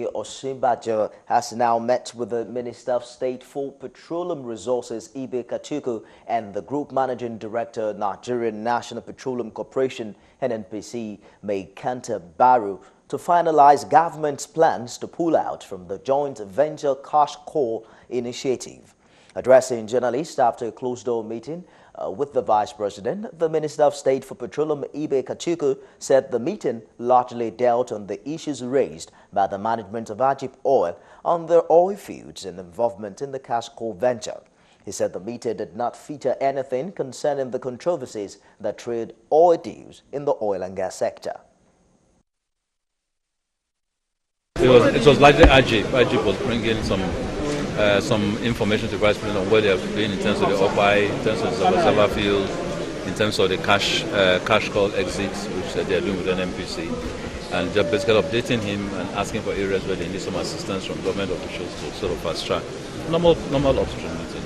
Yemi Osinbajo has now met with the Minister of State for Petroleum Resources, Kachikwu, and the Group Managing Director, Nigerian National Petroleum Corporation, NNPC, Kanta Baru, to finalize government's plans to pull out from the joint venture Kachikwu initiative. Addressing journalists after a closed-door meeting with the Vice President, the Minister of State for Petroleum, Kachikwu, said the meeting largely dealt on the issues raised by the management of Ajip Oil on their oil fields and involvement in the Kachikwu venture. He said the meeting did not feature anything concerning the controversies that trade oil deals in the oil and gas sector. It was largely Ajip. Ajip was bringing some information to the Vice President on what they are doing in terms of the OPI, in terms of the Zaba field, in terms of the cash call exits, which they are doing with NNPC, and just basically updating him and asking for areas where they need some assistance from government officials to sort of fast track. Normal upstream meeting.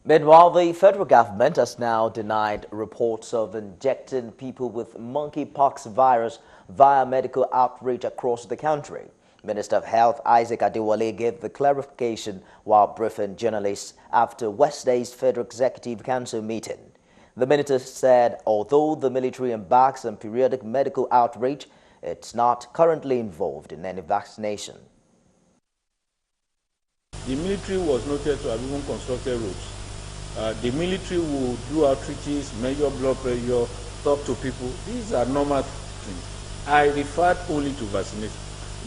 Meanwhile, the federal government has now denied reports of injecting people with monkeypox virus via medical outreach across the country. Minister of Health Isaac Adewale gave the clarification while briefing journalists after Wednesday's Federal Executive Council meeting. The minister said although the military embarks on periodic medical outreach, it's not currently involved in any vaccination. The military was noted to have even constructed roads. The military will do outreaches, measure blood pressure, talk to people. These are normal things. I referred only to vaccination.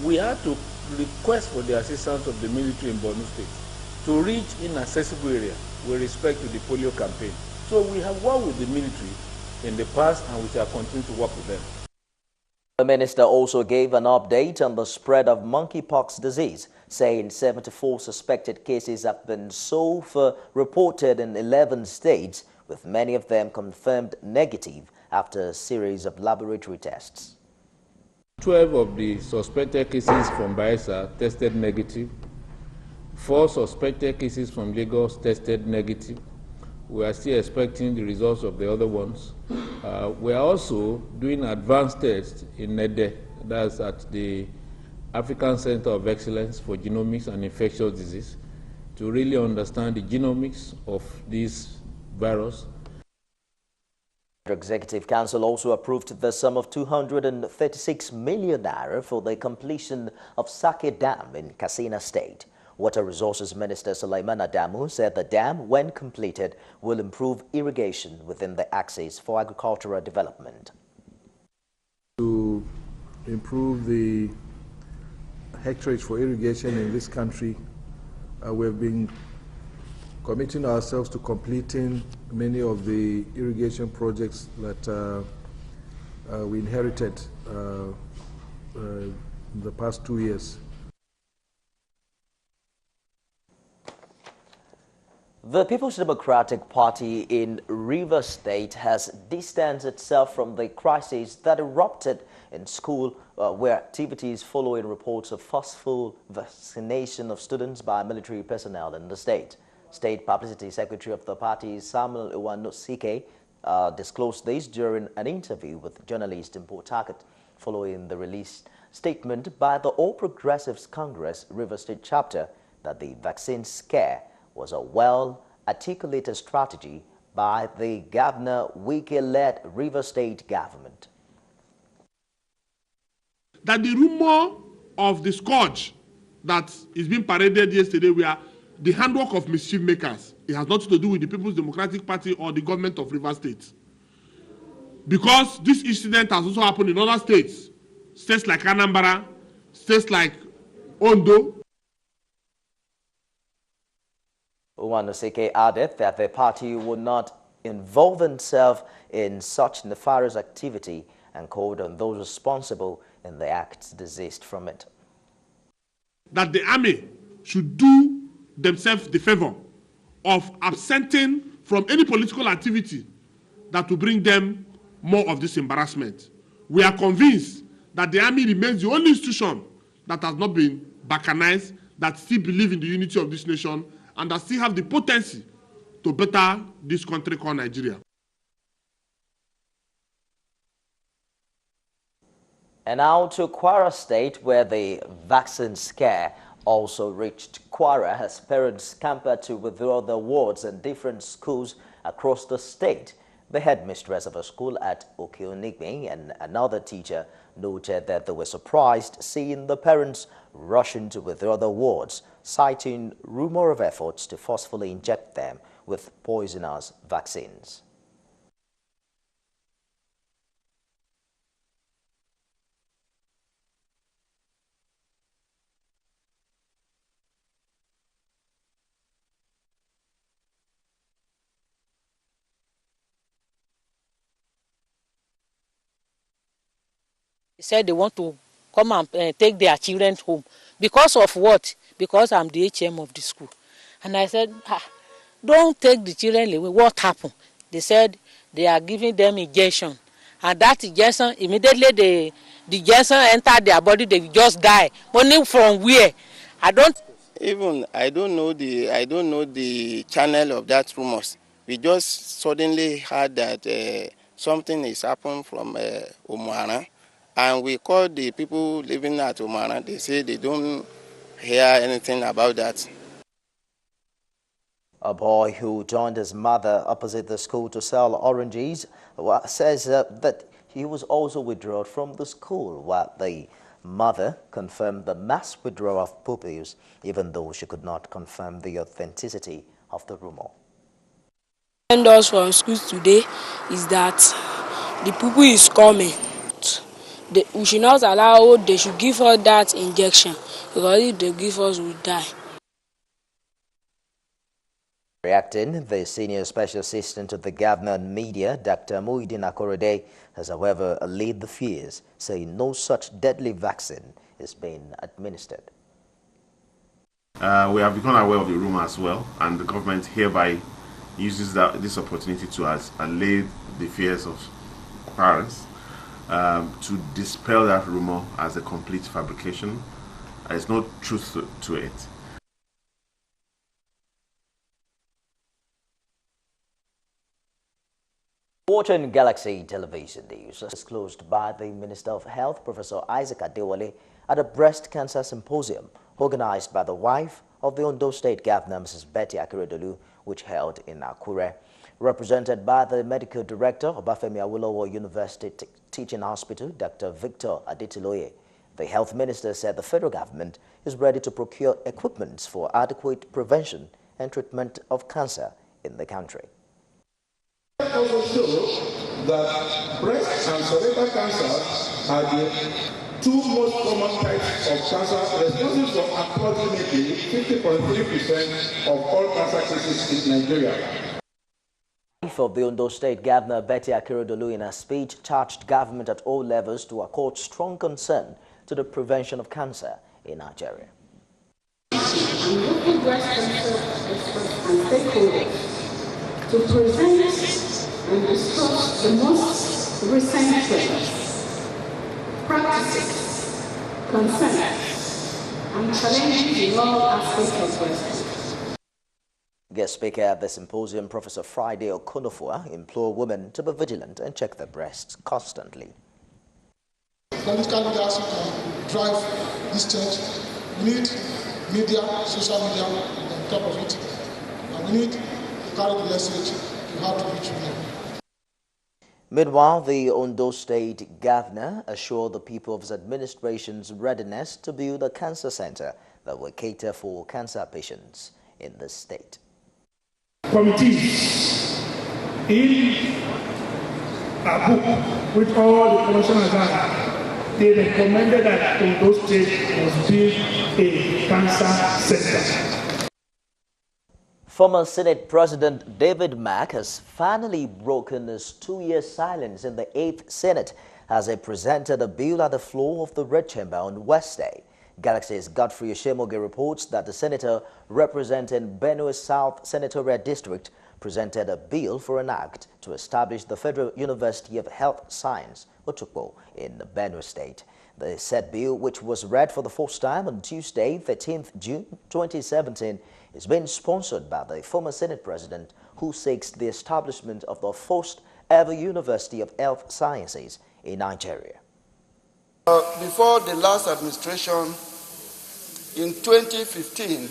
We had to request for the assistance of the military in Borno State to reach inaccessible areas with respect to the polio campaign. So we have worked with the military in the past and we shall continue to work with them. The minister also gave an update on the spread of monkeypox disease, saying 74 suspected cases have been so far reported in 11 states, with many of them confirmed negative after a series of laboratory tests. 12 of the suspected cases from Bayelsa tested negative. 4 suspected cases from Lagos tested negative. We are still expecting the results of the other ones. We are also doing advanced tests in Nede, that's at the African Center of Excellence for Genomics and Infectious Disease, to really understand the genomics of this virus. The Executive Council also approved the sum of 236 million naira for the completion of Sake Dam in Katsina State. Water Resources Minister Sulaiman Adamu said the dam, when completed, will improve irrigation within the axis for agricultural development. To improve the hectareage for irrigation in this country, we have been committing ourselves to completing many of the irrigation projects that we inherited in the past 2 years. The People's Democratic Party in Rivers State has distanced itself from the crisis that erupted in school where activities following reports of forceful vaccination of students by military personnel in the state. State Publicity Secretary of the party, Samuel Iwanosike, disclosed this during an interview with journalists in Port Harcourt following the released statement by the All Progressives Congress Rivers State chapter that the vaccine scare was a well-articulated strategy by the Governor Wike-led Rivers State government. That the rumor of the scourge that is being paraded yesterday were the handwork of mischief makers. It has nothing to do with the People's Democratic Party or the government of Rivers State. Because this incident has also happened in other states, states like Anambra, states like Ondo. Iwanosike added that the party would not involve itself in such nefarious activity and called on those responsible in the acts to desist from it. That the army should do themselves the favor of absenting from any political activity that will bring them more of this embarrassment. We are convinced that the army remains the only institution that has not been balkanized, that still believe in the unity of this nation, and that still have the potency to better this country called Nigeria. And now to Kwara State, where the vaccine scare also reached Kwara as parents camped to withdraw their wards in different schools across the state. The headmistress of a school at Okeonigbe and another teacher noted that they were surprised seeing the parents rushing to withdraw their wards, citing rumor of efforts to forcefully inject them with poisonous vaccines. They said they want to come and take their children home. Because of what? Because I'm the HM of the school. And I said, don't take the children away. What happened? They said they are giving them injection. And that injection, immediately the injection entered their body, they just die. Money from where? I don't know the channel of that rumors. We just suddenly heard that something is happening from Omara. And we called the people living at Omara. They say they don't hear anything about that. A boy who joined his mother opposite the school to sell oranges says that he was also withdrawn from the school, while the mother confirmed the mass withdrawal of pupils, even though she could not confirm the authenticity of the rumor. Send us from school today is that the pupil is coming. We should not allow, they should give us that injection, because if they give us, we die. Reacting, the senior special assistant to the governor on media, Dr. Muhyiddin Akorede, has however allayed the fears, saying no such deadly vaccine is being administered. We have become aware of the rumor as well, and the government hereby uses this opportunity to allay the fears of parents, to dispel that rumor as a complete fabrication. There's no truth to it. Watching Galaxy Television News is disclosed by the Minister of Health, Professor Isaac Adewale, at a breast cancer symposium organized by the wife of the Ondo State Governor, Mrs. Betty Akeredolu, which held in Akure. Represented by the Medical Director of Obafemi Awolowo University Teaching Hospital, Dr. Victor Adetiloye. The Health Minister said the federal government is ready to procure equipment for adequate prevention and treatment of cancer in the country. Also show that breast and cervical cancer are the two most common types of cancer, responsible for approximately 50.3% of all cancer cases in Nigeria. Of the Ondo State Governor Betty Akeredolu in her speech charged government at all levels to accord strong concern to the prevention of cancer in Nigeria. Local breast cancer experts and stakeholders to present and discuss the most recent trends, practices, concerns, and challenges in all aspects of breast cancer. Guest speaker at the symposium, Professor Friday Okonofua, implored women to be vigilant and check their breasts constantly. Political leaders who can drive this change. We need media, social media on top of it, and we need to carry the message to how to reach women. Meanwhile, the Ondo State Governor assured the people of his administration's readiness to build a cancer center that will cater for cancer patients in the state. Committees in a book with all the commissioners are, they recommended that Ondo State must build a cancer center. Former Senate President David Mack has finally broken his 2-year silence in the 8th Senate as he presented a bill at the floor of the Red Chamber on Wednesday. Galaxy's Godfrey Oshemoge reports that the senator representing Benue South Senatorial District presented a bill for an act to establish the Federal University of Health Science, Otukpo, in Benue State. The said bill, which was read for the first time on Tuesday, 13th June 2017, is being sponsored by the former Senate President, who seeks the establishment of the first ever University of Health Sciences in Nigeria. Before the last administration, in 2015,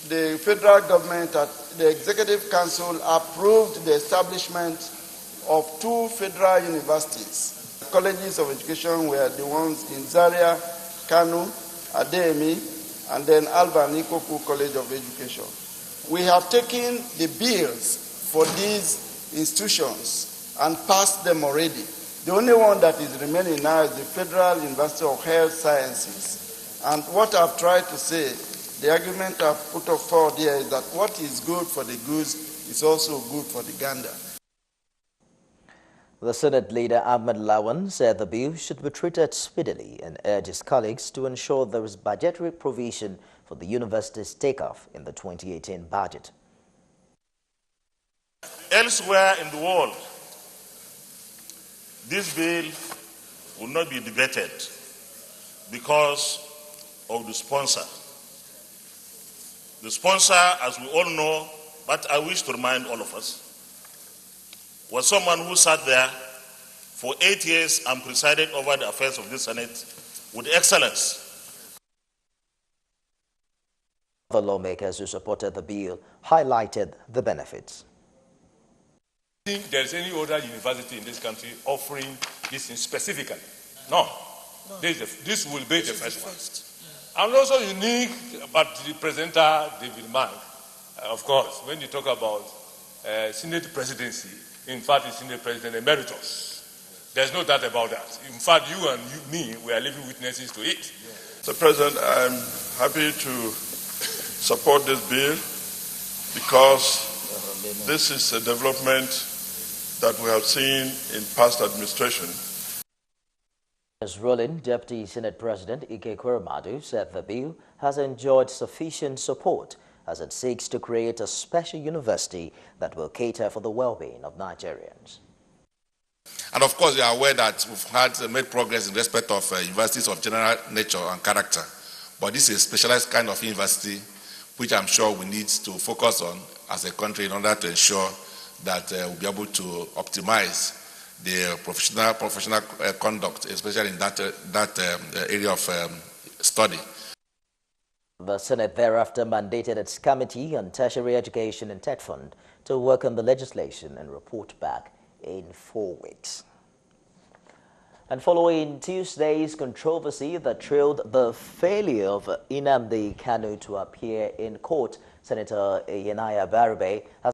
the federal government at the Executive Council approved the establishment of 2 federal universities. Colleges of education were the ones in Zaria, Kanu, Ademi, and then Alban Ikoku College of Education. We have taken the bills for these institutions and passed them already. The only one that is remaining now is the Federal University of Health Sciences. And what I've tried to say, the argument I've put forward here is that what is good for the goose is also good for the gander. The Senate leader Ahmed Lawan said the bill should be treated speedily and urged his colleagues to ensure there is budgetary provision for the university's takeoff in the 2018 budget. Elsewhere in the world, this bill will not be debated because of the sponsor. The sponsor, as we all know, but I wish to remind all of us, was someone who sat there for 8 years and presided over the affairs of the Senate with excellence. The lawmakers who supported the bill highlighted the benefits. I think there is any other university in this country offering this specifically. No. This will be the first one. And also unique about the presenter, David Mark. Of course, when you talk about Senate presidency, in fact, it's Senate President Emeritus. There's no doubt about that. In fact, you and me, we are living witnesses to it. Mr. President, I'm happy to support this bill because this is a development that we have seen in past administration. As ruling Deputy Senate President Ike Kweramadu said the bill has enjoyed sufficient support as it seeks to create a special university that will cater for the well-being of Nigerians. And of course, you are aware that we've made progress in respect of universities of general nature and character. But this is a specialized kind of university which I'm sure we need to focus on as a country in order to ensure that we'll be able to optimize the professional conduct, especially in that area of study. The Senate thereafter mandated its Committee on Tertiary Education and Tech Fund to work on the legislation and report back in 4 weeks. And following Tuesday's controversy that trailed the failure of Nnamdi Kanu to appear in court, Senator Yenaya Baribe has